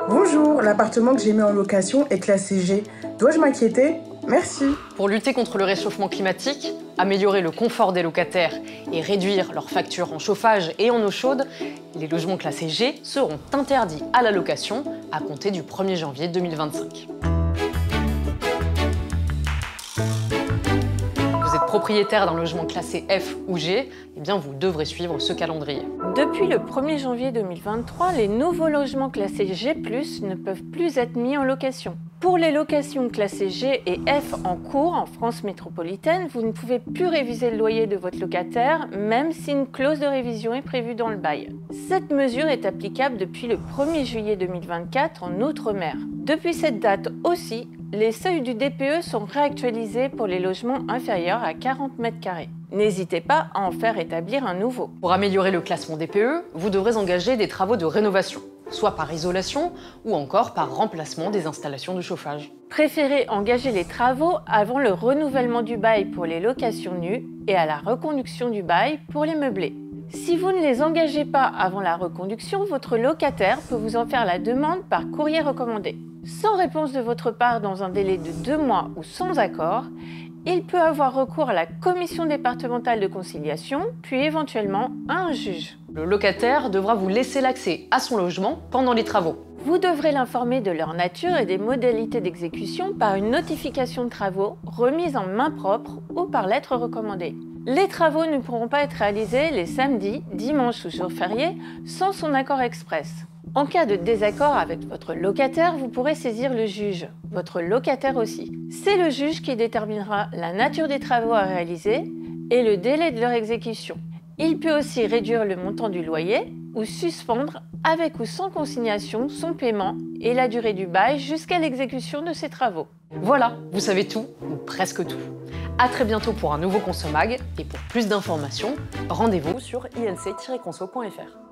Bonjour, l'appartement que j'ai mis en location est classé G. Dois-je m'inquiéter? Merci. Pour lutter contre le réchauffement climatique, améliorer le confort des locataires et réduire leurs factures en chauffage et en eau chaude, les logements classés G seront interdits à la location à compter du 1er janvier 2025. Vous êtes propriétaire d'un logement classé F ou G, eh bien vous devrez suivre ce calendrier. Depuis le 1er janvier 2023, les nouveaux logements classés G+, ne peuvent plus être mis en location. Pour les locations classées G et F en cours en France métropolitaine, vous ne pouvez plus réviser le loyer de votre locataire, même si une clause de révision est prévue dans le bail. Cette mesure est applicable depuis le 1er juillet 2024 en Outre-mer. Depuis cette date aussi, les seuils du DPE sont réactualisés pour les logements inférieurs à 40 mètres carrés. N'hésitez pas à en faire établir un nouveau. Pour améliorer le classement DPE, vous devrez engager des travaux de rénovation, soit par isolation ou encore par remplacement des installations de chauffage. Préférez engager les travaux avant le renouvellement du bail pour les locations nues et à la reconduction du bail pour les meublés. Si vous ne les engagez pas avant la reconduction, votre locataire peut vous en faire la demande par courrier recommandé. Sans réponse de votre part dans un délai de 2 mois ou sans accord, il peut avoir recours à la commission départementale de conciliation, puis éventuellement à un juge. Le locataire devra vous laisser l'accès à son logement pendant les travaux. Vous devrez l'informer de leur nature et des modalités d'exécution par une notification de travaux remise en main propre ou par lettre recommandée. Les travaux ne pourront pas être réalisés les samedis, dimanches ou jours fériés sans son accord express. En cas de désaccord avec votre locataire, vous pourrez saisir le juge, votre locataire aussi. C'est le juge qui déterminera la nature des travaux à réaliser et le délai de leur exécution. Il peut aussi réduire le montant du loyer ou suspendre avec ou sans consignation son paiement et la durée du bail jusqu'à l'exécution de ces travaux. Voilà, vous savez tout, ou presque tout. À très bientôt pour un nouveau Consomag, et pour plus d'informations, rendez-vous sur ilc-conso.fr.